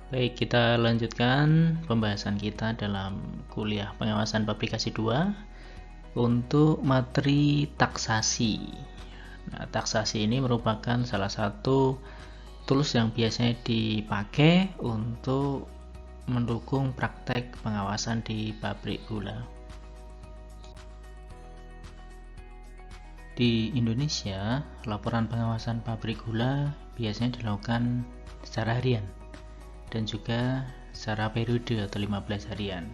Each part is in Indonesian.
Baik, kita lanjutkan pembahasan kita dalam kuliah pengawasan publikasi 2 untuk materi taksasi. Nah, taksasi ini merupakan salah satu tools yang biasanya dipakai untuk mendukung praktek pengawasan di pabrik gula. Di Indonesia, laporan pengawasan pabrik gula biasanya dilakukan secara harian dan juga secara periode atau 15 harian,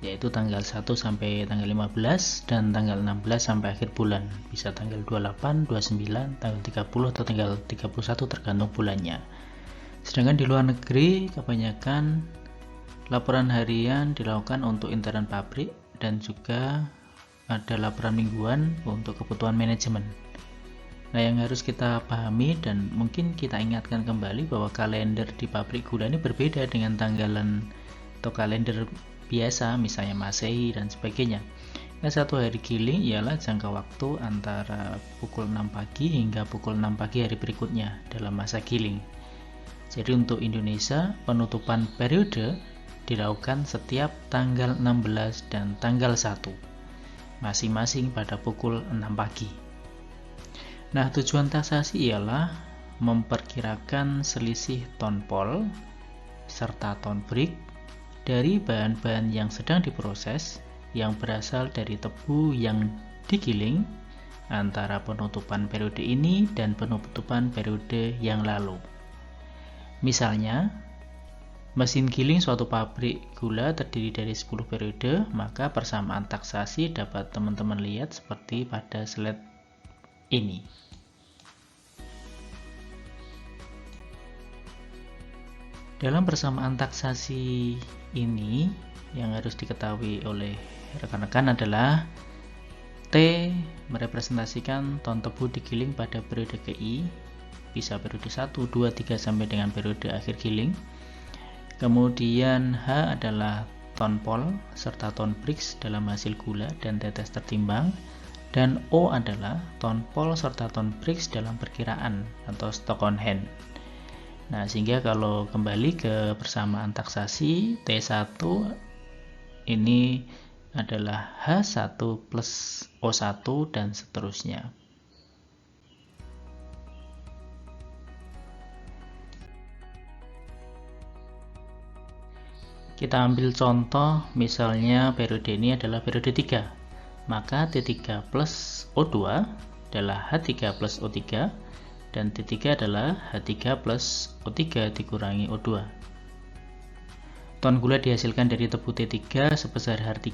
yaitu tanggal 1 sampai tanggal 15 dan tanggal 16 sampai akhir bulan, bisa tanggal 28, 29, tanggal 30 atau tanggal 31 tergantung bulannya. Sedangkan di luar negeri kebanyakan laporan harian dilakukan untuk intern pabrik dan juga ada laporan mingguan untuk kebutuhan manajemen. Nah, yang harus kita pahami dan mungkin kita ingatkan kembali bahwa kalender di pabrik gula ini berbeda dengan tanggalan atau kalender biasa, misalnya Masehi dan sebagainya. Nah, satu hari giling ialah jangka waktu antara pukul 6 pagi hingga pukul 6 pagi hari berikutnya dalam masa giling. Jadi untuk Indonesia, penutupan periode dilakukan setiap tanggal 16 dan tanggal 1, masing-masing pada pukul 6 pagi. Nah, tujuan taksasi ialah memperkirakan selisih ton pol serta ton brik dari bahan-bahan yang sedang diproses yang berasal dari tebu yang digiling antara penutupan periode ini dan penutupan periode yang lalu. Misalnya, mesin giling suatu pabrik gula terdiri dari 10 periode, maka persamaan taksasi dapat teman-teman lihat seperti pada slide ini. Dalam persamaan taksasi ini yang harus diketahui oleh rekan-rekan adalah T merepresentasikan ton tebu digiling pada periode GI, bisa periode 1, 2, 3 sampai dengan periode akhir giling. Kemudian H adalah ton pol serta ton briks dalam hasil gula dan tetes tertimbang, dan O adalah ton pol serta ton briks dalam perkiraan atau stock on hand. Nah, sehingga kalau kembali ke persamaan taksasi, T1 ini adalah H1 plus O1 dan seterusnya. Kita ambil contoh, misalnya periode ini adalah periode 3. Maka T3 plus O2 adalah H3 plus O3, dan T3 adalah H3 plus O3 dikurangi O2. Ton gula dihasilkan dari tebu T3 sebesar H3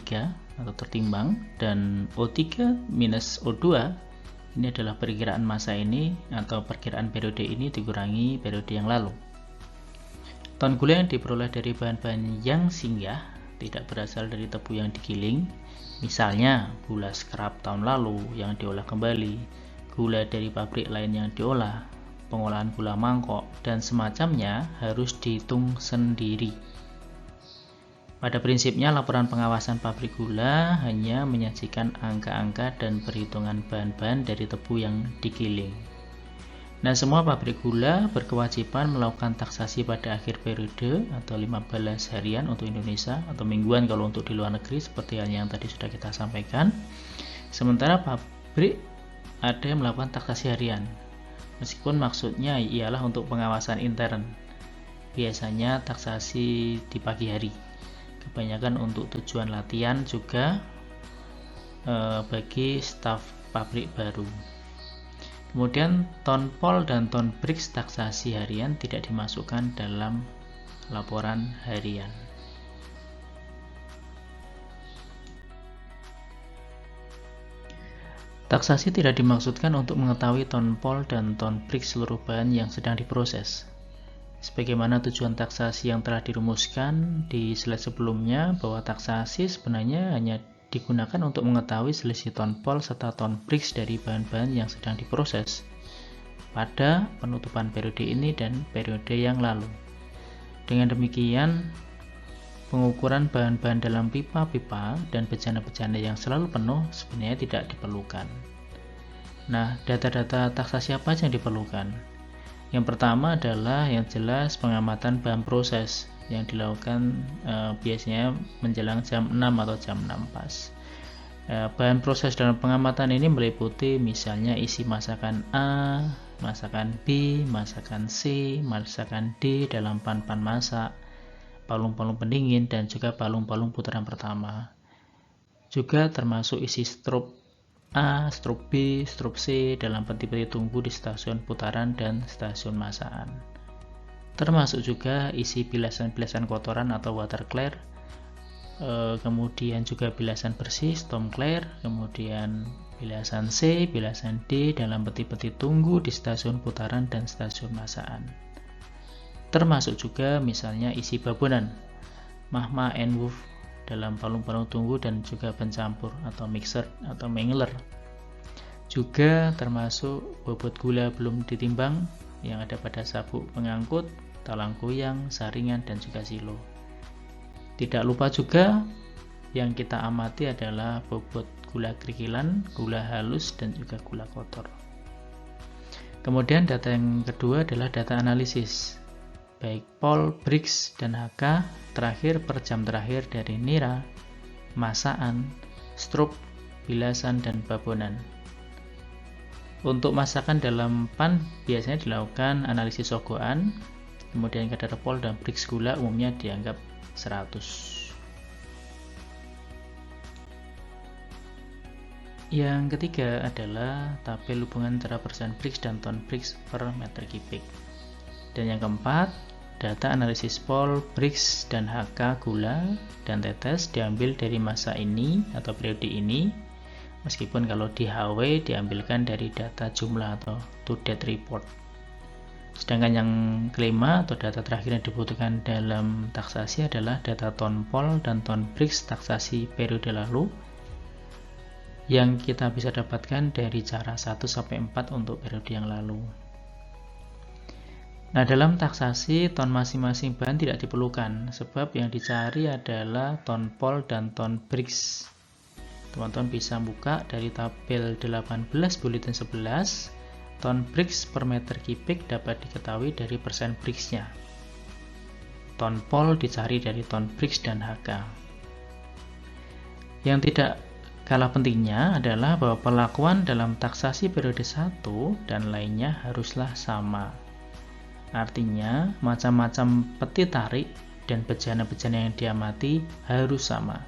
atau tertimbang, dan O3 minus O2 ini adalah perkiraan masa ini atau perkiraan periode ini dikurangi periode yang lalu. Ton gula yang diperoleh dari bahan-bahan yang singgah tidak berasal dari tebu yang digiling, misalnya gula scrap tahun lalu yang diolah kembali, gula dari pabrik lain yang diolah, pengolahan gula mangkok, dan semacamnya harus dihitung sendiri. Pada prinsipnya, laporan pengawasan pabrik gula hanya menyajikan angka-angka dan perhitungan bahan-bahan dari tebu yang digiling. Nah, semua pabrik gula berkewajiban melakukan taksasi pada akhir periode atau 15 harian untuk Indonesia, atau mingguan kalau untuk di luar negeri seperti halnya yang tadi sudah kita sampaikan. Sementara pabrik ada yang melakukan taksasi harian, meskipun maksudnya ialah untuk pengawasan intern. Biasanya taksasi di pagi hari, kebanyakan untuk tujuan latihan juga bagi staf pabrik baru. Kemudian ton pol dan ton briks taksasi harian tidak dimasukkan dalam laporan harian. Taksasi tidak dimaksudkan untuk mengetahui ton pol dan ton briks seluruh bahan yang sedang diproses. Sebagaimana tujuan taksasi yang telah dirumuskan di slide sebelumnya, bahwa taksasi sebenarnya hanya digunakan untuk mengetahui selisih ton pol serta ton briks dari bahan-bahan yang sedang diproses pada penutupan periode ini dan periode yang lalu. Dengan demikian, pengukuran bahan-bahan dalam pipa-pipa dan bejana-bejana yang selalu penuh sebenarnya tidak diperlukan. Nah, data-data taksasi apa yang diperlukan? Yang pertama adalah yang jelas pengamatan bahan proses yang dilakukan biasanya menjelang jam 6 atau jam 6 pas. Bahan proses dalam pengamatan ini meliputi misalnya isi masakan A, masakan B, masakan C, masakan D dalam pan-pan masak, palung-palung pendingin, dan juga palung-palung putaran pertama. Juga termasuk isi strop A, strop B, strop C dalam peti-peti tunggu di stasiun putaran dan stasiun masakan. Termasuk juga isi bilasan-bilasan kotoran atau water clear, kemudian juga bilasan bersih, storm clear, kemudian bilasan C, bilasan D dalam peti-peti tunggu di stasiun putaran dan stasiun masakan. Termasuk juga misalnya isi babonan, mahma and woof dalam palung-palung tunggu dan juga pencampur atau mixer atau mangler. Juga termasuk bobot gula belum ditimbang yang ada pada sabuk pengangkut, talang goyang, saringan, dan juga silo. Tidak lupa juga yang kita amati adalah bobot gula kerikilan, gula halus, dan juga gula kotor. Kemudian data yang kedua adalah data analisis, baik POL, Brix, dan HK terakhir per jam terakhir dari nira, masakan, strop, bilasan, dan babonan. Untuk masakan dalam pan biasanya dilakukan analisis sogokan, kemudian kadar POL dan Brix gula umumnya dianggap 100. Yang ketiga adalah tabel hubungan antara persen Brix dan ton Brix per meter kubik. Dan yang keempat, data analisis POL, Brix, dan HK gula dan tetes diambil dari masa ini atau periode ini, meskipun kalau di HW diambilkan dari data jumlah atau to date report. Sedangkan yang kelima atau data terakhir yang dibutuhkan dalam taksasi adalah data ton POL dan ton Brix taksasi periode lalu yang kita bisa dapatkan dari cara 1 sampai 4 untuk periode yang lalu. Nah, dalam taksasi ton masing-masing bahan tidak diperlukan sebab yang dicari adalah ton POL dan ton Brix. Teman-teman bisa buka dari tabel 18 bulletin 11. Ton Brix per meter kubik dapat diketahui dari persen Brix-nya. Ton POL dicari dari ton Brix dan HK. Yang tidak kalah pentingnya adalah bahwa perlakuan dalam taksasi periode 1 dan lainnya haruslah sama. Artinya, macam-macam peti tarik dan bejana-bejana yang diamati harus sama.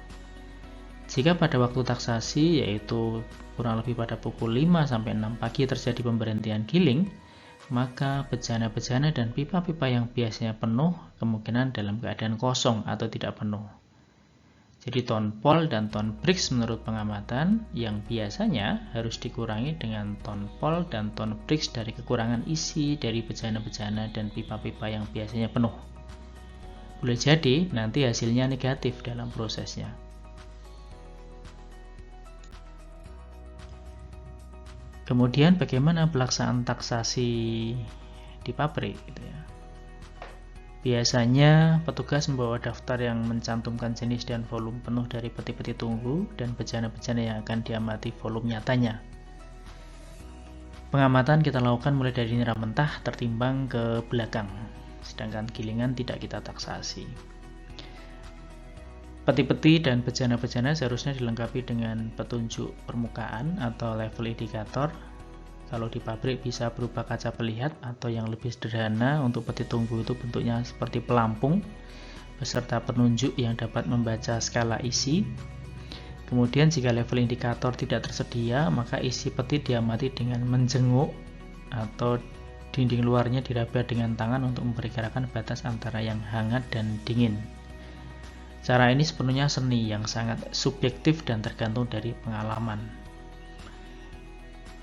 Jika pada waktu taksasi, yaitu kurang lebih pada pukul 5 sampai 6 pagi terjadi pemberhentian giling, maka bejana-bejana dan pipa-pipa yang biasanya penuh kemungkinan dalam keadaan kosong atau tidak penuh. Jadi ton POL dan ton Brix menurut pengamatan yang biasanya harus dikurangi dengan ton POL dan ton Brix dari kekurangan isi dari bejana-bejana dan pipa-pipa yang biasanya penuh. Boleh jadi nanti hasilnya negatif dalam prosesnya. Kemudian bagaimana pelaksanaan taksasi di pabrik gitu ya. Biasanya petugas membawa daftar yang mencantumkan jenis dan volume penuh dari peti-peti tunggu dan bejana-bejana yang akan diamati volume nyatanya. Pengamatan kita lakukan mulai dari nira mentah tertimbang ke belakang, sedangkan gilingan tidak kita taksasi. Peti-peti dan bejana-bejana seharusnya dilengkapi dengan petunjuk permukaan atau level indikator. Kalau di pabrik bisa berupa kaca pelihat atau yang lebih sederhana untuk peti tunggu itu bentuknya seperti pelampung beserta penunjuk yang dapat membaca skala isi. Kemudian jika level indikator tidak tersedia, maka isi peti diamati dengan menjenguk atau dinding luarnya diraba dengan tangan untuk memperkirakan batas antara yang hangat dan dingin. Cara ini sepenuhnya seni yang sangat subjektif dan tergantung dari pengalaman.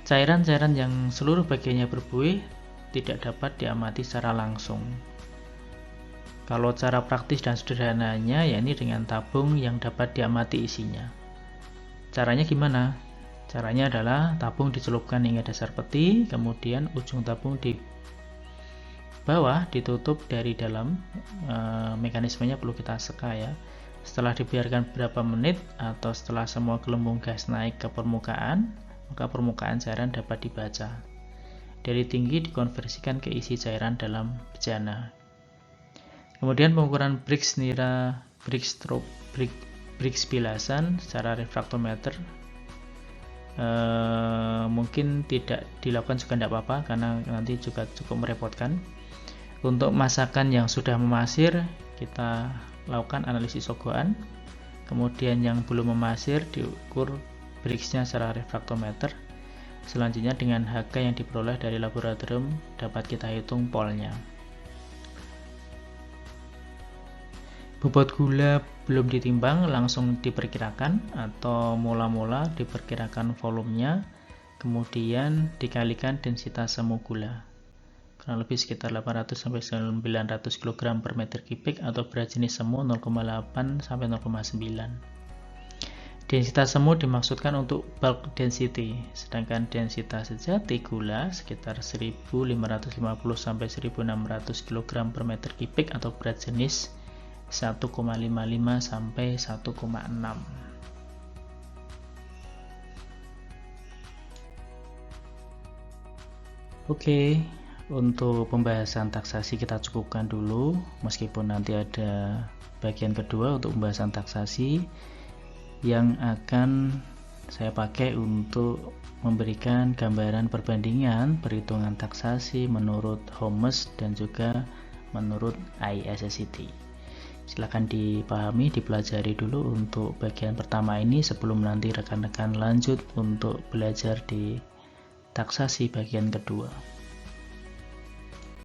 Cairan-cairan yang seluruh bagiannya berbuih tidak dapat diamati secara langsung. Kalau cara praktis dan sederhananya yakni dengan tabung yang dapat diamati isinya. Caranya gimana? Caranya adalah tabung dicelupkan hingga dasar peti, kemudian ujung tabung di bawah ditutup dari dalam. Mekanismenya perlu kita seka ya. Setelah dibiarkan beberapa menit atau setelah semua gelembung gas naik ke permukaan, maka permukaan cairan dapat dibaca. dari tinggi dikonversikan ke isi cairan dalam bejana. Kemudian pengukuran Briggs nira Briggs bilasan secara refraktometer mungkin tidak dilakukan juga tidak apa-apa karena nanti juga cukup merepotkan. Untuk masakan yang sudah memasir, kita lakukan analisis sogokan. Kemudian yang belum memasir diukur Briggs-nya secara refraktometer. Selanjutnya dengan HK yang diperoleh dari laboratorium dapat kita hitung polnya. Bobot gula belum ditimbang, langsung diperkirakan atau mula-mula diperkirakan volumenya, kemudian dikalikan densitas semu gula. Kurang lebih sekitar 800-900 kg per meter kubik atau berat jenis semu 0,8-0,9. Densitas semu dimaksudkan untuk bulk density, sedangkan densitas sejati gula sekitar 1550-1600 kg per meter kubik atau berat jenis 1,55 sampai 1,6. Oke, untuk pembahasan taksasi kita cukupkan dulu, meskipun nanti ada bagian kedua untuk pembahasan taksasi yang akan saya pakai untuk memberikan gambaran perbandingan perhitungan taksasi menurut Holmes dan juga menurut ISSCT. Silakan dipahami, dipelajari dulu untuk bagian pertama ini sebelum nanti rekan-rekan lanjut untuk belajar di taksasi bagian kedua.